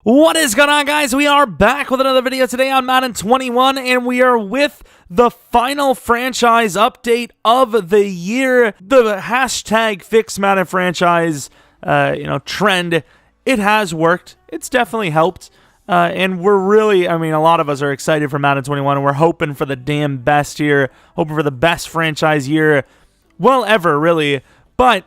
What is going on, guys? We are back with another video today on Madden 21, and we are with the final franchise update of the year. The hashtag fix Madden franchise, trend. It has worked. It's definitely helped. And we're really, a lot of us are excited for Madden 21, and we're hoping for the damn best here, hoping for the best franchise year, well, ever, really. But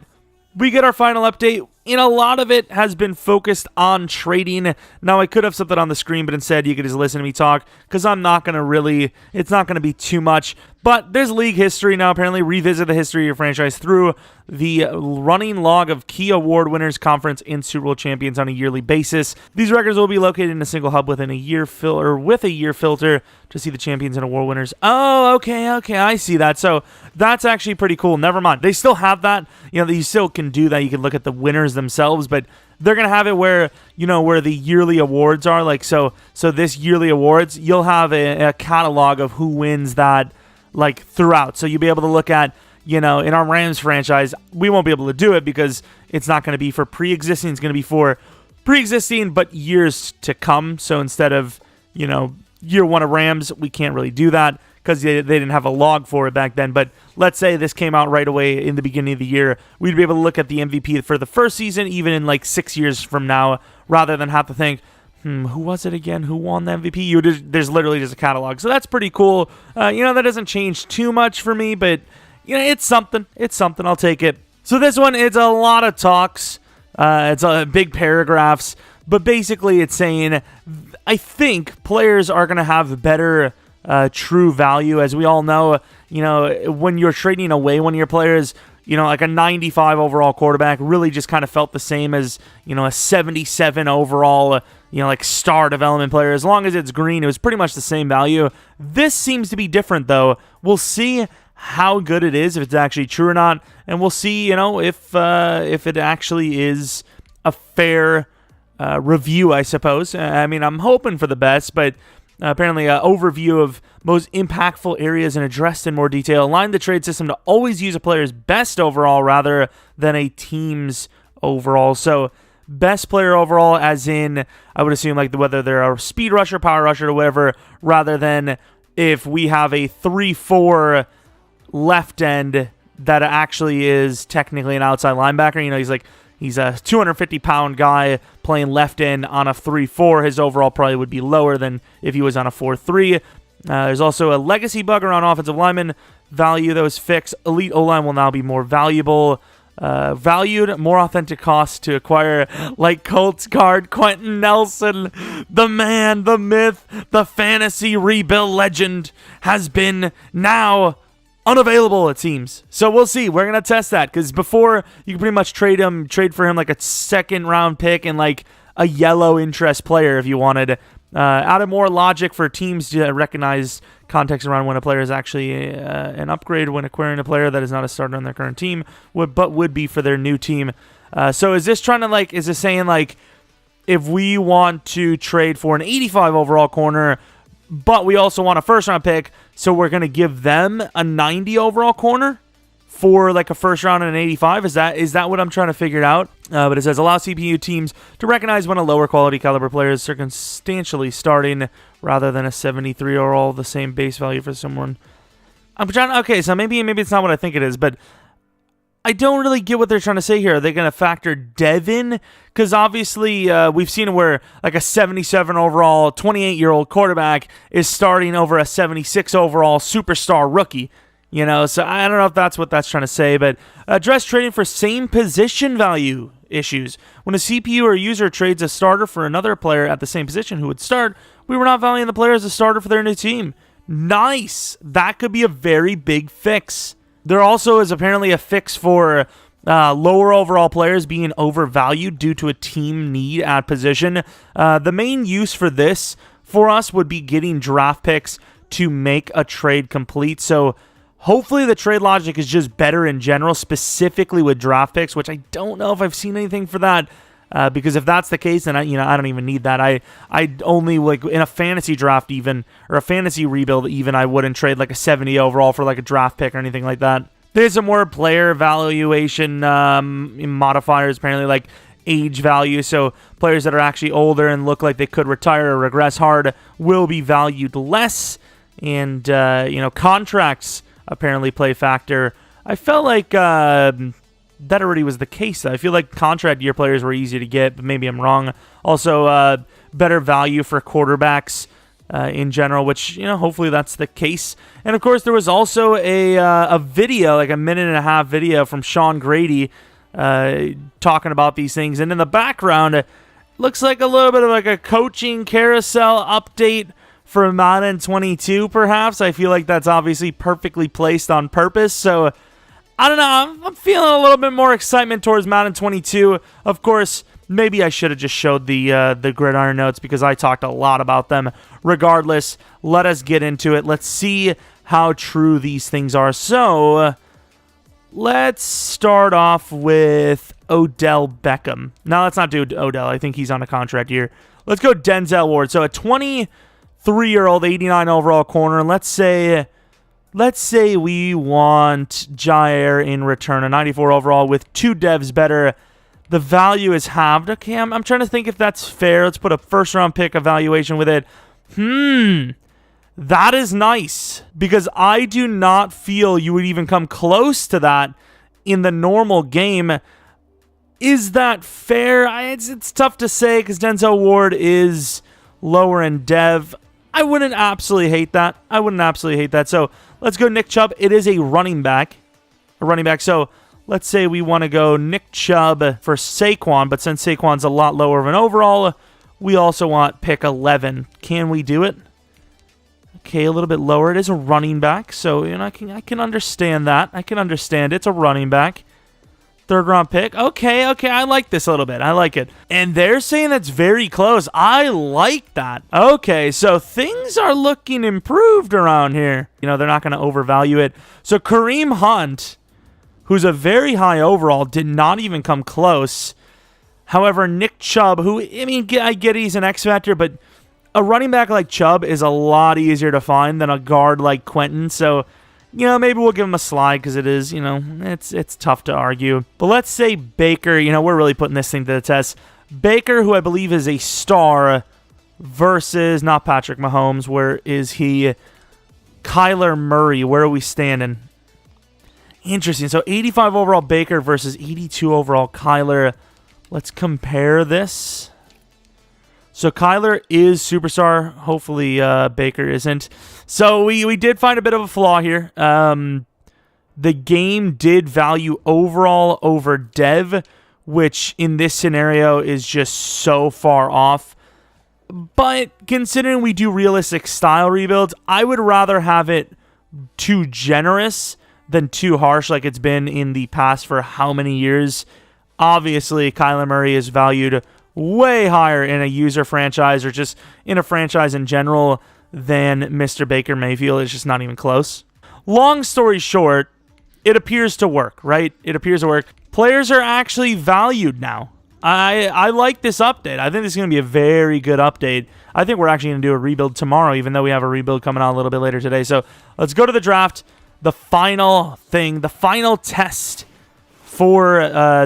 we get our final update, and a lot of it has been focused on trading. Now, I could have something on the screen, but instead you could just listen to me talk, because I'm not going to really, it's not going to be too much. But there's league history now, apparently. Revisit the history of your franchise through the running log of key award winners, conference, and Super Bowl champions on a yearly basis. These records will be located in a single hub within a year with a year filter to see the champions and award winners. Oh, okay, I see that. So that's actually pretty cool. Never mind. They still have that. You still can do that. You can look at the winners themselves, but they're going to have it where, where the yearly awards are. Like, so this yearly awards, you'll have a catalog of who wins that, like, throughout. So you'll be able to look at, in our Rams franchise, we won't be able to do it because it's not going to be for pre-existing. It's going to be for pre-existing, but years to come. So instead of, year one of Rams, we can't really do that because they didn't have a log for it back then. But let's say this came out right away in the beginning of the year. We'd be able to look at the MVP for the first season, even in like 6 years from now, rather than have to think, who was it again? Who won the MVP? There's literally just a catalog. So that's pretty cool. That doesn't change too much for me, but it's something. It's something. I'll take it. So this one, it's a lot of talks. It's big paragraphs. But basically it's saying, I think players are going to have better true value. As we all know, when you're trading away one of your players, like a 95 overall quarterback really just kind of felt the same as, a 77 overall, like star development player. As long as it's green, it was pretty much the same value. This seems to be different, though. We'll see how good it is, if it's actually true or not, and we'll see, if it actually is a fair review, I suppose. I'm hoping for the best, but apparently an overview of most impactful areas and addressed in more detail. Align the trade system to always use a player's best overall rather than a team's overall. So best player overall, as in, I would assume, like whether they're a speed rusher, power rusher, or whatever, rather than if we have a 3-4 left end that actually is technically an outside linebacker. He's a 250-pound guy playing left end on a 3-4. His overall probably would be lower than if he was on a 4-3. There's also a legacy bug around offensive lineman value that was fixed. Elite O-line will now be more valuable. Valued, more authentic costs to acquire, like Colts guard Quentin Nelson. The man, the myth, the fantasy rebuild legend has been now unavailable, it seems. So we'll see. We're going to test that, because before, you could pretty much trade for him like a second-round pick and like a yellow interest player if you wanted. Added more logic for teams to recognize context around when a player is actually an upgrade when acquiring a player that is not a starter on their current team, but would be for their new team. So is this trying to is this saying if we want to trade for an 85 overall corner, but we also want a first-round pick, so we're going to give them a 90 overall corner for like a first round and an 85? Is that what I'm trying to figure out? But it says, allow CPU teams to recognize when a lower quality caliber player is circumstantially starting rather than a 73 overall, the same base value for someone. Okay, so maybe it's not what I think it is, but I don't really get what they're trying to say here. Are they going to factor dev in? Because obviously we've seen it where like a 77 overall, 28-year-old quarterback is starting over a 76 overall superstar rookie. So I don't know if that's what that's trying to say, but address trading for same position value issues. When a CPU or user trades a starter for another player at the same position who would start, we were not valuing the player as a starter for their new team. Nice. That could be a very big fix. There also is apparently a fix for lower overall players being overvalued due to a team need at position. The main use for this for us would be getting draft picks to make a trade complete. So hopefully the trade logic is just better in general, specifically with draft picks, which I don't know if I've seen anything for that. Because if that's the case, then I don't even need that. I only, like, in a fantasy draft even, or a fantasy rebuild even, I wouldn't trade like a 70 overall for like a draft pick or anything like that. There's some more player evaluation modifiers. Apparently, like age value. So players that are actually older and look like they could retire or regress hard will be valued less. And, contracts apparently play a factor. I felt like that already was the case. I feel like contract year players were easy to get, but maybe I'm wrong. Also, better value for quarterbacks in general, which, hopefully that's the case. And, of course, there was also a video, like a 1.5-minute video from Sean Grady talking about these things. And in the background, it looks like a little bit of like a coaching carousel update for Madden 22, perhaps. I feel like that's obviously perfectly placed on purpose. So, I don't know. I'm feeling a little bit more excitement towards Madden 22. Of course, maybe I should have just showed the gridiron notes because I talked a lot about them. Regardless, let us get into it. Let's see how true these things are. So, let's start off with Odell Beckham. Now, let's not do Odell. I think he's on a contract year. Let's go Denzel Ward. So, a 23-year-old, 89 overall corner. Let's say we want Jair in return, a 94 overall with 2 devs better. The value is halved. Okay, I'm trying to think if that's fair. Let's put a first-round pick evaluation with it. That is nice because I do not feel you would even come close to that in the normal game. Is that fair? It's tough to say because Denzel Ward is lower in dev. I wouldn't absolutely hate that. So let's go Nick Chubb. It is a running back. So let's say we want to go Nick Chubb for Saquon, but since Saquon's a lot lower of an overall, we also want pick 11. Can we do it? Okay, a little bit lower. It is a running back, so I can understand that. I can understand it's a running back. 3rd round pick. Okay, I like this a little bit. I like it. And they're saying that's very close. I like that. Okay, so things are looking improved around here. They're not going to overvalue it. So Kareem Hunt, who's a very high overall, did not even come close. However, Nick Chubb, who, I get he's an X factor, but a running back like Chubb is a lot easier to find than a guard like Quentin. So, maybe we'll give him a slide because it is, it's tough to argue. But let's say Baker, we're really putting this thing to the test. Baker, who I believe is a star, versus, not Patrick Mahomes, where is he? Kyler Murray, where are we standing? Interesting. So 85 overall Baker versus 82 overall Kyler. Let's compare this. So Kyler is superstar. Hopefully Baker isn't. So we did find a bit of a flaw here. The game did value overall over dev, which in this scenario is just so far off. But considering we do realistic style rebuilds, I would rather have it too generous than too harsh like it's been in the past for how many years. Obviously, Kyler Murray is valued way higher in a user franchise or just in a franchise in general than Mr. Baker Mayfield. It's just not even close. Long story short, it appears to work, right? It appears to work. Players are actually valued now. I like this update. I think this is going to be a very good update. I think we're actually going to do a rebuild tomorrow, even though we have a rebuild coming out a little bit later today. So let's go to the draft. The final thing, the final test for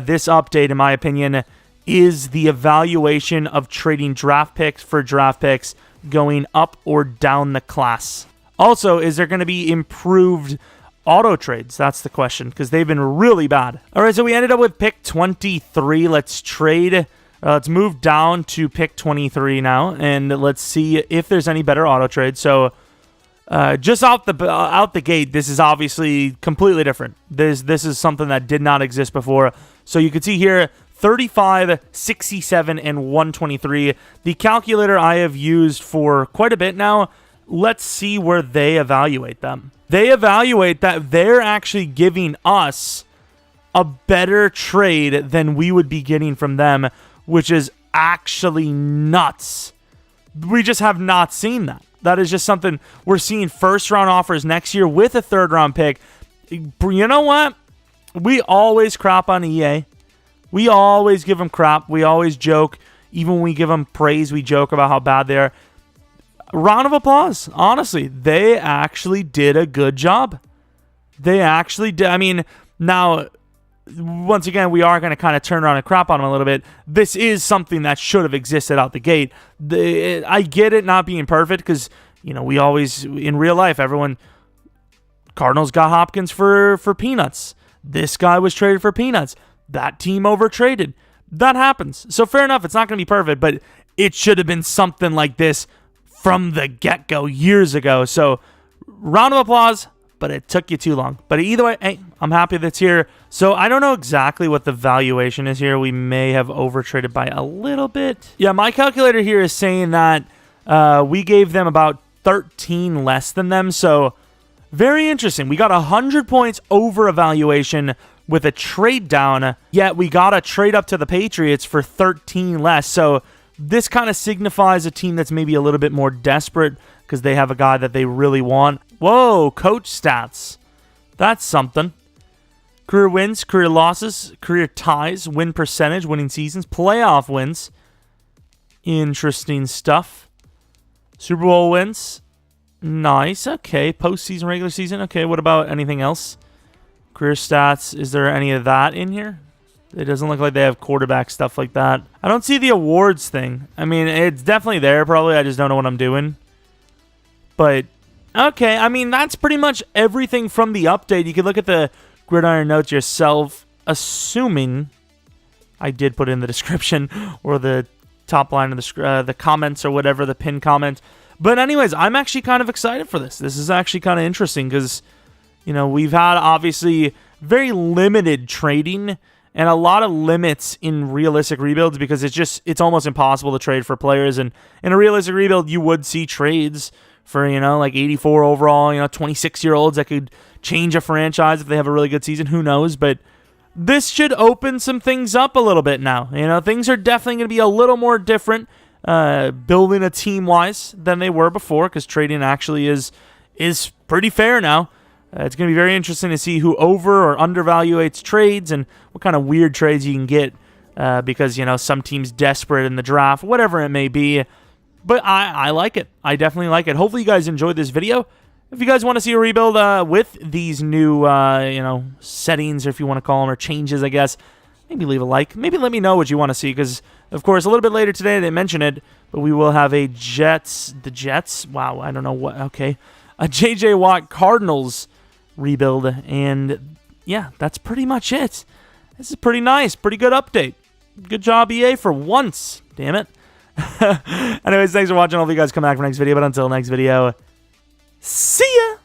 this update, in my opinion, is the evaluation of trading draft picks for draft picks going up or down the class. Also, is there going to be improved auto trades? That's the question, because they've been really bad. All right, so we ended up with pick 23. Let's trade. Let's move down to pick 23 now, and let's see if there's any better auto trades. So just out the gate, this is obviously completely different. This is something that did not exist before. So you can see here, 35, 67, and 123. The calculator I have used for quite a bit now. Let's see where they evaluate them. They evaluate that they're actually giving us a better trade than we would be getting from them, which is actually nuts. We just have not seen that. That is just something we're seeing. First round offers next year with a 3rd round pick. You know what? We always crap on EA. We always give them crap. We always joke. Even when we give them praise, we joke about how bad they are. Round of applause. Honestly, they actually did a good job. They actually did. I mean, now, once again, we are going to kind of turn around and crap on them a little bit. This is something that should have existed out the gate. I get it not being perfect because, we always, in real life, Cardinals got Hopkins for peanuts. This guy was traded for peanuts. That team overtraded. That happens. So fair enough, it's not going to be perfect, but it should have been something like this from the get-go years ago. So round of applause, but it took you too long. But either way, hey, I'm happy that's here. So I don't know exactly what the valuation is here. We may have overtraded by a little bit. Yeah, my calculator here is saying that we gave them about 13 less than them. So very interesting. We got 100 points over evaluation with a trade down, yet we got a trade up to the Patriots for 13 less. So this kind of signifies a team that's maybe a little bit more desperate because they have a guy that they really want. Whoa, coach stats. That's something. Career wins, career losses, career ties, win percentage, winning seasons, playoff wins. Interesting stuff. Super Bowl wins. Nice. Okay. Postseason, regular season. Okay. What about anything else? Career stats. Is there any of that in here? It doesn't look like they have quarterback stuff like that. I don't see the awards thing. I mean, it's definitely there probably. I just don't know what I'm doing. But, okay. I mean, that's pretty much everything from the update. You can look at the Gridiron notes yourself, assuming I did put in the description or the top line of the comments or whatever, the pinned comment. But anyways, I'm actually kind of excited for this. This is actually kind of interesting because, we've had obviously very limited trading and a lot of limits in realistic rebuilds because it's almost impossible to trade for players. And in a realistic rebuild, you would see trades for, like 84 overall, 26-year-olds that could change a franchise if they have a really good season. Who knows? But this should open some things up a little bit now. Things are definitely going to be a little more different building a team-wise than they were before because trading actually is pretty fair now. It's going to be very interesting to see who over or undervaluates trades and what kind of weird trades you can get because, some team's desperate in the draft, whatever it may be. But I like it. I definitely like it. Hopefully you guys enjoyed this video. If you guys want to see a rebuild with these new, settings, or if you want to call them, or changes, I guess, maybe leave a like. Maybe let me know what you want to see because, of course, a little bit later today, I didn't mention it, but we will have a the Jets? Wow, I don't know what. Okay. A J.J. Watt Cardinals rebuild, and yeah, that's pretty much it. This is pretty nice, pretty good update. Good job, EA, for once. Damn it. Anyways, thanks for watching. Hopefully you guys come back for next video, but until next video, see ya!